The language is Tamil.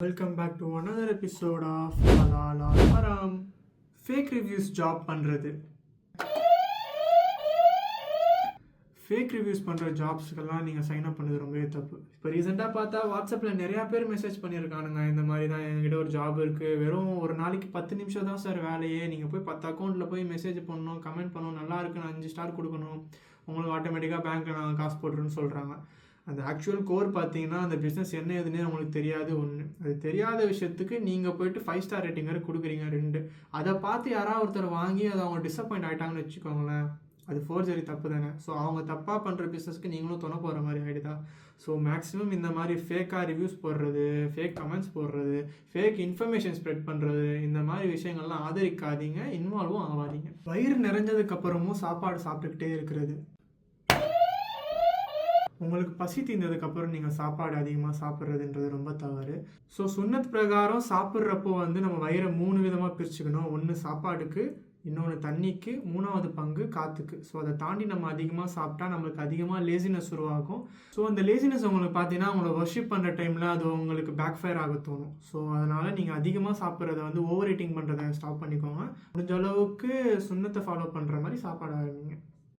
Welcome back to another episode of Halal or Haram. Fake reviews job பண்ணுறது. ஃபேக் ரிவ்யூஸ் பண்ணுற ஜாப்ஸுக்கெல்லாம் நீங்கள் சைன் அப் பண்ணது ரொம்பவே தப்பு. இப்போ ரீசெண்டாக பார்த்தா வாட்ஸ்அப்பில் நிறையா பேர் மெசேஜ் பண்ணியிருக்கானுங்க, இந்த மாதிரி தான் என்கிட்ட ஒரு ஜாப் இருக்குது, வெறும் ஒரு நாளைக்கு 10 நிமிஷம் தான் சார் வேலையே, நீங்கள் போய் 10 அக்கௌண்ட்டில் போய் மெசேஜ் பண்ணணும், கமெண்ட் பண்ணணும், நல்லா இருக்குன்னு 5 ஸ்டார் கொடுக்கணும், உங்களுக்கு ஆட்டோமேட்டிக்காக பேங்க்கில் நாங்கள் காசு போட்டுருன்னு சொல்கிறாங்க. அந்த ஆக்சுவல் கோர் பார்த்தீங்கன்னா அந்த பிஸ்னஸ் என்ன ஏதுன்னே உங்களுக்கு தெரியாது. ஒன்று, அது தெரியாத விஷயத்துக்கு நீங்கள் போய்ட்டு 5 ஸ்டார் ரேட்டிங் வேறு கொடுக்குறீங்க. 2, அதை பார்த்து யாராவது ஒருத்தர் வாங்கி அதை அவங்க டிசப்பாயிண்ட் ஆகிட்டாங்கன்னு வச்சுக்கோங்களேன், அது ஃபோர்ஜரி தப்பு தானே. ஸோ அவங்க தப்பாக பண்ணுற பிஸ்னஸ்க்கு நீங்களும் துணை போகிற மாதிரி ஆகிடுதா. ஸோ மேக்ஸிமம் இந்த மாதிரி ஃபேக்காக ரிவ்யூஸ் போடுறது, ஃபேக் கமெண்ட்ஸ் போடுறது, ஃபேக் இன்ஃபர்மேஷன் ஸ்ப்ரெட் பண்ணுறது, இந்த மாதிரி விஷயங்கள்லாம் ஆதரிக்காதீங்க, இன்வால்வும் ஆகாதீங்க. வயிறு நிறைஞ்சதுக்கப்புறமும் சாப்பாடு சாப்பிட்டுக்கிட்டே இருக்கிறது. உங்களுக்கு பசி தீர்ந்ததுக்கப்புறம் நீங்கள் சாப்பாடு அதிகமாக சாப்பிட்றதுன்றது ரொம்ப தவறு. ஸோ சுன்னத் பிரகாரம் சாப்பிட்றப்போ நம்ம வயிறை 3 விதமாக பிரிச்சுக்கணும். ஒன்று சாப்பாடுக்கு, இன்னொன்று தண்ணிக்கு, 3வது பங்கு காற்றுக்கு. ஸோ அதை தாண்டி நம்ம அதிகமாக சாப்பிட்டா நம்மளுக்கு அதிகமாக லேசினஸ் உருவாகும். ஸோ அந்த லேசினஸ் உங்களுக்கு பார்த்தீங்கன்னா உங்களை வர்ஷிப் பண்ணுற டைமில் அது உங்களுக்கு பேக் ஃபயர் ஆக தோணும். ஸோ அதனால் நீங்கள் அதிகமாக சாப்பிட்றத ஓவர் ஈட்டிங் பண்ணுறதை ஸ்டாப் பண்ணிக்கோங்க. முடிஞ்ச அளவுக்கு சுன்னத்தை ஃபாலோ பண்ணுற மாதிரி சாப்பாடு ஆரம்பிங்க.